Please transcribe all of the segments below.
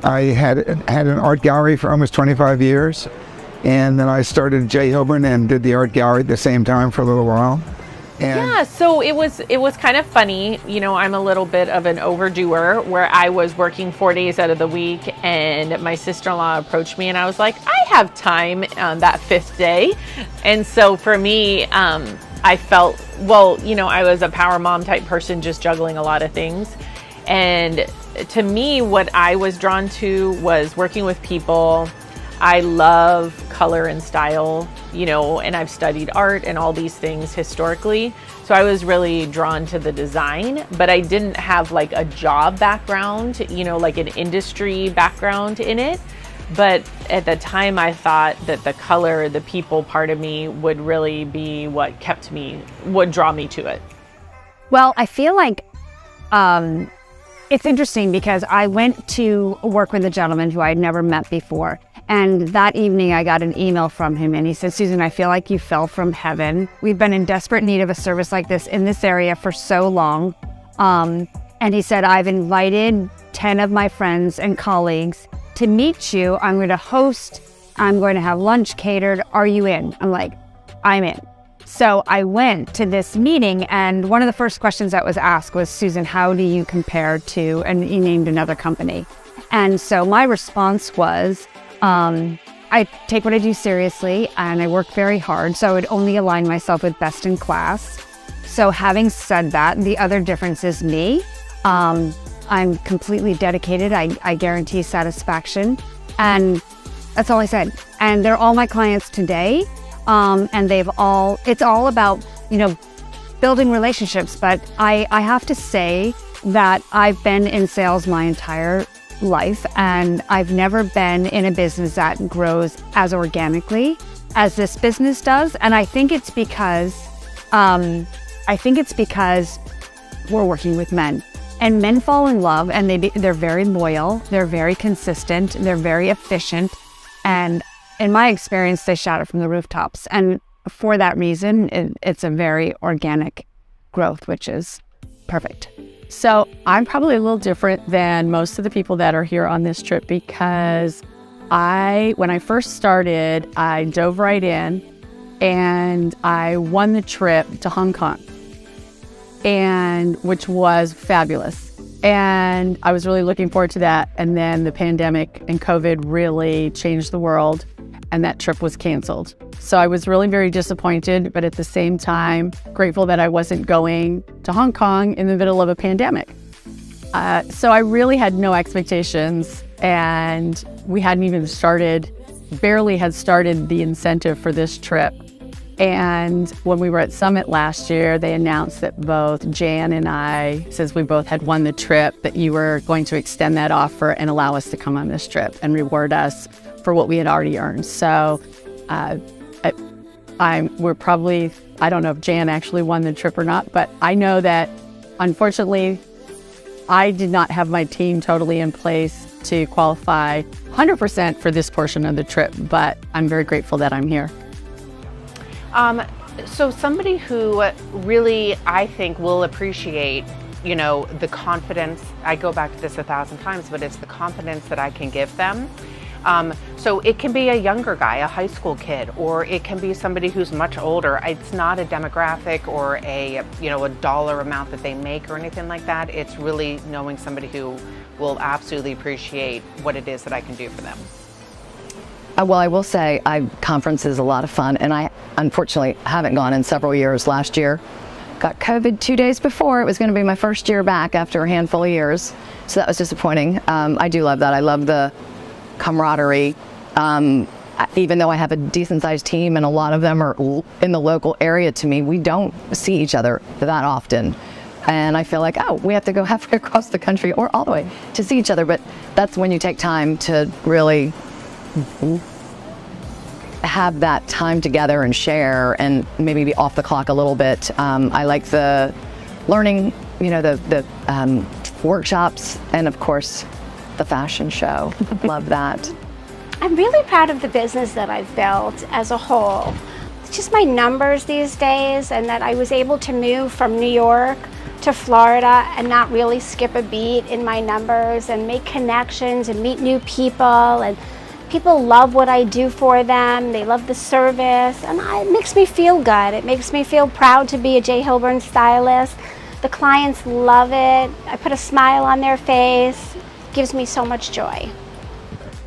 I had an art gallery for almost 25 years, and then I started J. Hilburn and did the art gallery at the same time for a little while. And yeah, so it was kind of funny. You know, I'm a little bit of an overdoer where I was working 4 days out of the week, and my sister-in-law approached me and I was like, I have time on that fifth day. And so for me, I felt, well, you know, I was a power mom type person, just juggling a lot of things. And to me, what I was drawn to was working with people. I love color and style, you know, and I've studied art and all these things historically. So I was really drawn to the design, but I didn't have like a job background, you know, like an industry background in it. But at the time I thought that the color, the people part of me would really be what would draw me to it. Well, I feel like it's interesting because I went to work with a gentleman who I had never met before. And that evening I got an email from him and he said, Susan, I feel like you fell from heaven. We've been in desperate need of a service like this in this area for so long. And he said, I've invited 10 of my friends and colleagues to meet you. I'm going to host, I'm going to have lunch catered. Are you in? I'm like, I'm in. So I went to this meeting, and one of the first questions that was asked was, Susan, how do you compare to, and he named another company. And so my response was, I take what I do seriously and I work very hard, so I would only align myself with best in class. So having said that, the other difference is me. I'm completely dedicated. I guarantee satisfaction. And that's all I said. And they're all my clients today. And it's all about, you know, building relationships. But I have to say that I've been in sales my entire life, and I've never been in a business that grows as organically as this business does. And I think it's because we're working with men, and men fall in love, and they're very loyal, they're very consistent, they're very efficient, and in my experience, they shout it from the rooftops. And for that reason, it's a very organic growth, which is perfect. So I'm probably a little different than most of the people that are here on this trip because when I first started, I dove right in and I won the trip to Hong Kong, and which was fabulous. And I was really looking forward to that. And then the pandemic and COVID really changed the world, and that trip was canceled. So I was really very disappointed, but at the same time, grateful that I wasn't going to Hong Kong in the middle of a pandemic. So I really had no expectations, and we hadn't even barely had started the incentive for this trip. And when we were at Summit last year, they announced that both Jan and I, since we both had won the trip, that you were going to extend that offer and allow us to come on this trip and reward us for what we had already earned. So we're probably, I don't know if Jan actually won the trip or not, but I know that unfortunately, I did not have my team totally in place to qualify 100% for this portion of the trip, but I'm very grateful that I'm here. So somebody who really, I think, will appreciate, you know, the confidence. I go back to this 1,000 times, but it's the confidence that I can give them. So it can be a younger guy, a high school kid, or it can be somebody who's much older. It's not a demographic or a dollar amount that they make or anything like that. It's really knowing somebody who will absolutely appreciate what it is that I can do for them. Well, I will say, conference is a lot of fun, and I unfortunately haven't gone in several years. Last year, got COVID 2 days before. It was going to be my first year back after a handful of years, so that was disappointing. I do love that. I love the camaraderie. Even though I have a decent-sized team and a lot of them are in the local area to me, we don't see each other that often. And I feel like, oh, we have to go halfway across the country or all the way to see each other. But that's when you take time to really have that time together and share and maybe be off the clock a little bit. I like the learning, the workshops, and of course the fashion show. Love that. I'm really proud of the business that I've built as a whole. It's just my numbers these days, and that I was able to move from New York to Florida and not really skip a beat in my numbers and make connections and meet new people. And people love what I do for them. They love the service, and it makes me feel good. It makes me feel proud to be a J. Hilburn stylist. The clients love it. I put a smile on their face. It gives me so much joy.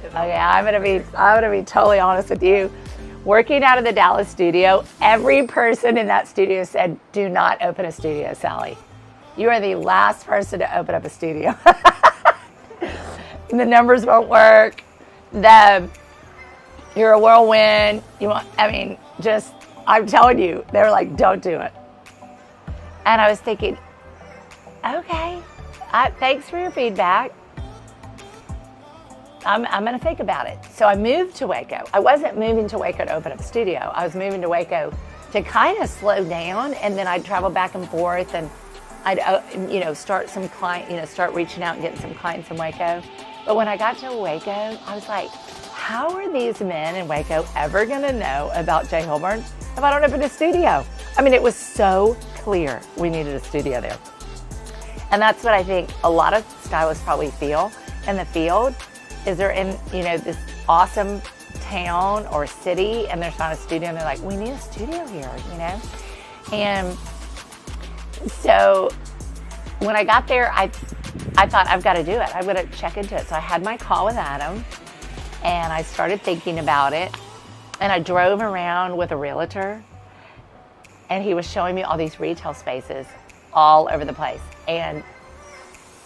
Okay, I'm gonna be totally honest with you. Working out of the Dallas studio, every person in that studio said, "Do not open a studio, Sally. You are the last person to open up a studio. The numbers won't work. You're a whirlwind. I'm telling you, they were like, don't do it." And I was thinking, okay, thanks for your feedback. I'm going to think about it. So I moved to Waco. I wasn't moving to Waco to open up a studio. I was moving to Waco to kind of slow down, and then I'd travel back and forth, and I'd start reaching out and getting some clients in Waco. But when I got to Waco, I was like, how are these men in Waco ever going to know about J. Hilburn if I don't open a studio? I mean, it was so clear we needed a studio there. And that's what I think a lot of stylists probably feel in the field, is they're in, this awesome town or city, and there's not a studio, and they're like, we need a studio here, And so when I got there, I thought, I've got to do it. I'm going to check into it. So I had my call with Adam, and I started thinking about it, and I drove around with a realtor, and he was showing me all these retail spaces all over the place. And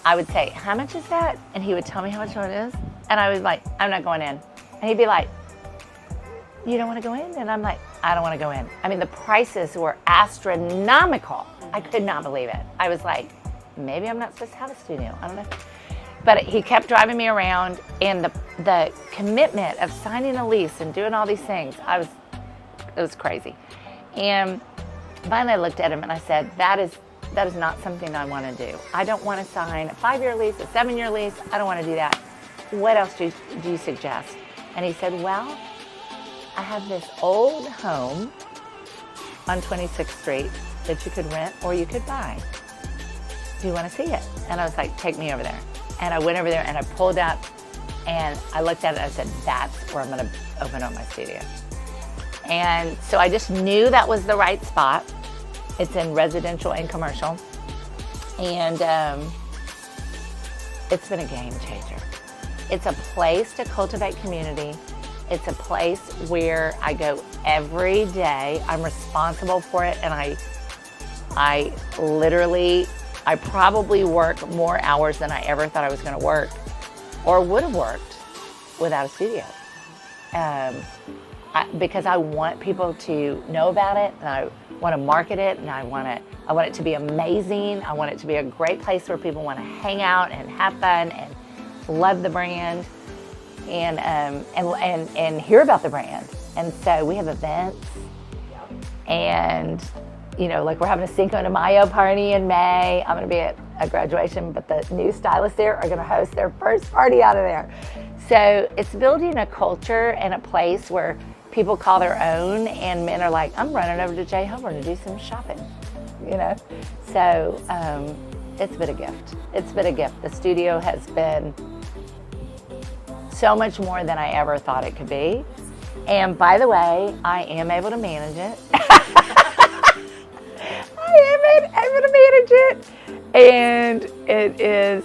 I would say, how much is that? And he would tell me how much it is. And I was like, I'm not going in. And he'd be like, you don't want to go in? And I'm like, I don't want to go in. I mean, the prices were astronomical. I could not believe it. I was like, maybe I'm not supposed to have a studio. I don't know. But he kept driving me around, and the commitment of signing a lease and doing all these things, it was crazy. And finally I looked at him and I said, that is not something I want to do. I don't want to sign a 5-year lease, a 7-year lease. I don't want to do that. What else do you suggest? And he said, well, I have this old home on 26th Street that you could rent or you could buy. Do you want to see it? And I was like, take me over there. And I went over there and I pulled up and I looked at it and I said, that's where I'm going to open up my studio. And so I just knew that was the right spot. It's in residential and commercial. And it's been a game changer. It's a place to cultivate community. It's a place where I go every day. I'm responsible for it, and I probably work more hours than I ever thought I was going to work or would have worked without a studio. Because I want people to know about it, and I want to market it, and I want it to be amazing. I want it to be a great place where people want to hang out and have fun and love the brand and hear about the brand. And so we have events, and like we're having a Cinco de Mayo party in May. I'm going to be at a graduation, but the new stylists there are going to host their first party out of there. So it's building a culture and a place where people call their own, and men are like, I'm running over to J. Hilburn to do some shopping, So it's been a gift. It's been a gift. The studio has been so much more than I ever thought it could be. And by the way, I am able to manage it. I am able to manage it. And it is,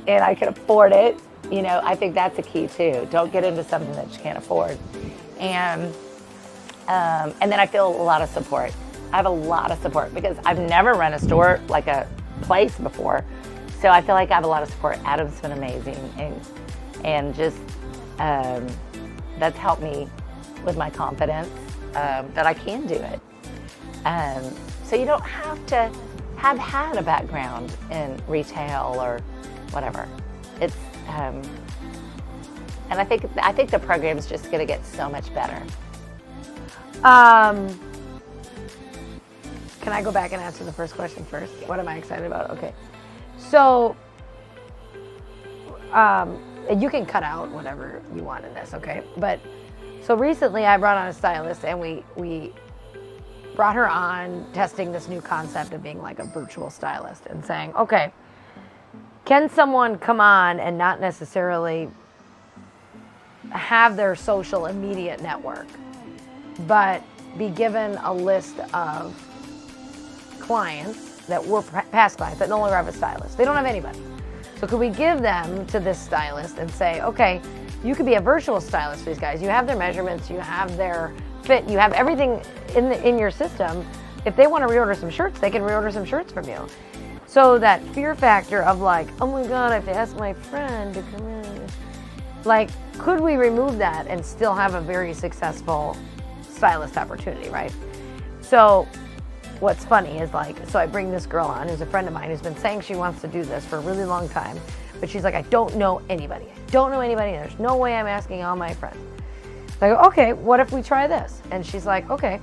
and I can afford it. I think that's a key too. Don't get into something that you can't afford. And then I feel a lot of support. I have a lot of support because I've never run a store like a place before. So I feel like I have a lot of support. Adam's been amazing, and just that's helped me with my confidence that I can do it. So you don't have to have had a background in retail or whatever. It's and I think the program's just going to get so much better. Can I go back and answer the first question first? What am I excited about? Okay. So, you can cut out whatever you want in this, okay? But, so recently I brought on a stylist, and we brought her on testing this new concept of being like a virtual stylist and saying, okay, can someone come on and not necessarily have their social immediate network, but be given a list of clients that were past clients that no longer have a stylist? They don't have anybody. So could we give them to this stylist and say, okay, you could be a virtual stylist for these guys. You have their measurements, you have their fit, you have everything in your system. If they want to reorder some shirts, they can reorder some shirts from you. So that fear factor of like, oh my God, I have to ask my friend to come in. Like, could we remove that and still have a very successful stylist opportunity, right? So what's funny is like, so I bring this girl on who's a friend of mine who's been saying she wants to do this for a really long time, but she's like, I don't know anybody. I don't know anybody. There's no way I'm asking all my friends. I go, okay, what if we try this? And she's like, okay.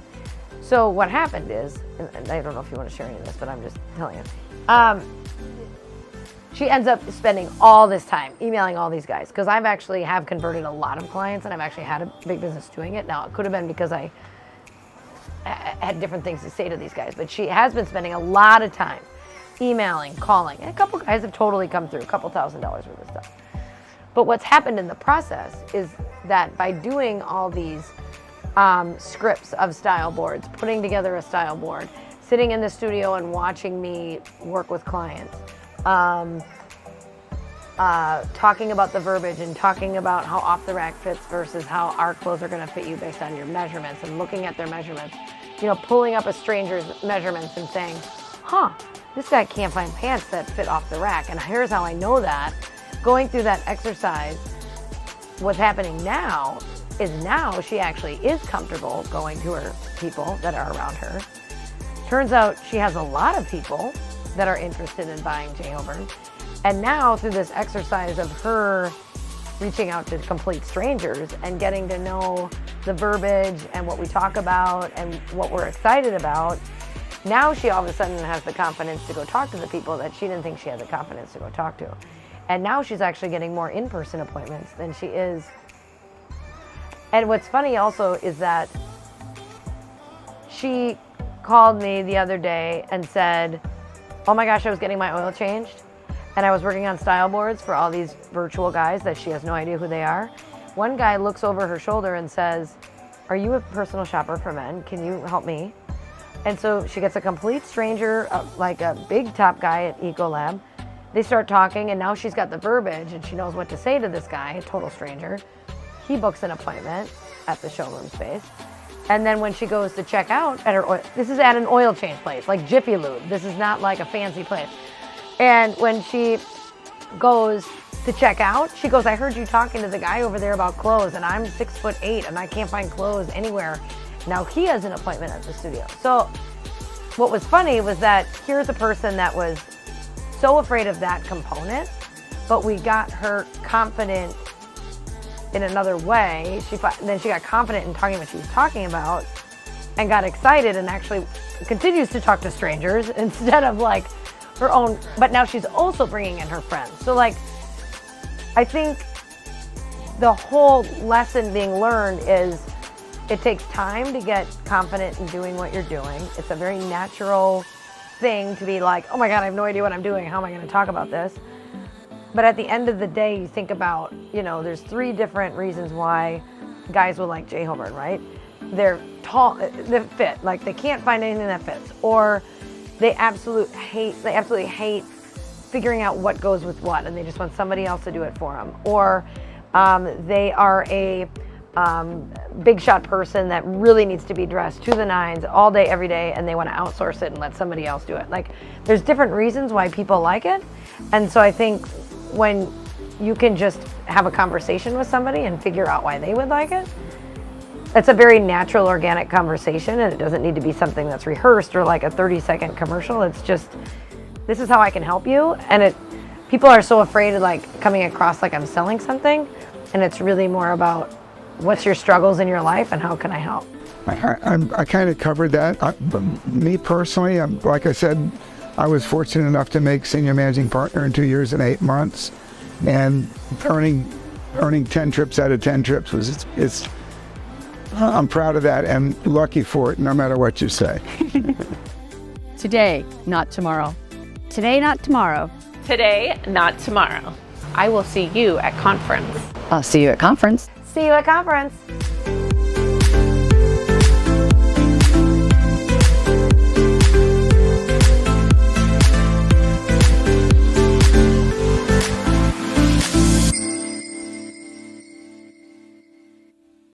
So what happened is, and I don't know if you want to share any of this, but I'm just telling you. She ends up spending all this time emailing all these guys, because I've actually have converted a lot of clients and I've actually had a big business doing it. Now, it could have been because I had different things to say to these guys, but she has been spending a lot of time emailing, calling, and a couple guys have totally come through, a couple $1,000s worth of stuff. But what's happened in the process is that by doing all these scripts of style boards, putting together a style board, sitting in the studio and watching me work with clients, talking about the verbiage and talking about how off the rack fits versus how our clothes are going to fit you based on your measurements, and looking at their measurements, you know, pulling up a stranger's measurements and saying, huh, this guy can't find pants that fit off the rack, and here's how I know that. Going through that exercise, what's happening now is now she actually is comfortable going to her people that are around her. Turns out she has a lot of people that are interested in buying J. Holborn. And now through this exercise of her reaching out to complete strangers and getting to know the verbiage and what we talk about and what we're excited about, now she all of a sudden has the confidence to go talk to the people that she didn't think she had the confidence to go talk to. And now she's actually getting more in-person appointments than she is. And what's funny also is that she called me the other day and said, oh my gosh, I was getting my oil changed and I was working on style boards for all these virtual guys that she has no idea who they are. One guy looks over her shoulder and says, are you a personal shopper for men? Can you help me? And so she gets a complete stranger, like a big top guy at Ecolab. They start talking, and now she's got the verbiage and she knows what to say to this guy, a total stranger. He books an appointment at the showroom space. And then when she goes to check out at her oil, this is at an oil change place, like Jiffy Lube. This is not like a fancy place. And when she goes to check out, she goes, I heard you talking to the guy over there about clothes, and I'm 6'8" and I can't find clothes anywhere. Now he has an appointment at the studio. So what was funny was that here's a person that was so afraid of that component, but we got her confident in another way. Then she got confident in talking what she was talking about and got excited and actually continues to talk to strangers instead of like her own, but now she's also bringing in her friends. So like, I think the whole lesson being learned is it takes time to get confident in doing what you're doing. It's a very natural thing to be like, oh my God, I have no idea what I'm doing. How am I going to talk about this? But at the end of the day, you think about, you know, there's 3 different reasons why guys will like J. Holborn, right? They're tall, they fit, like they can't find anything that fits, or they absolutely hate figuring out what goes with what, and they just want somebody else to do it for them, or they are a big shot person that really needs to be dressed to the nines all day, every day, and they want to outsource it and let somebody else do it. Like, there's different reasons why people like it, and so I think when you can just have a conversation with somebody and figure out why they would like it, it's a very natural, organic conversation, and it doesn't need to be something that's rehearsed or like a 30-second commercial. It's just, this is how I can help you. And people are so afraid of like coming across like I'm selling something, and it's really more about what's your struggles in your life and how can I help. I kind of covered that. Me personally, like I said, I was fortunate enough to make senior managing partner in 2 years and 8 months, and earning 10 trips out of 10 trips was I'm proud of that and lucky for it, no matter what you say. Today, not tomorrow. Today, not tomorrow. Today, not tomorrow. I will see you at conference. I'll see you at conference. See you at conference.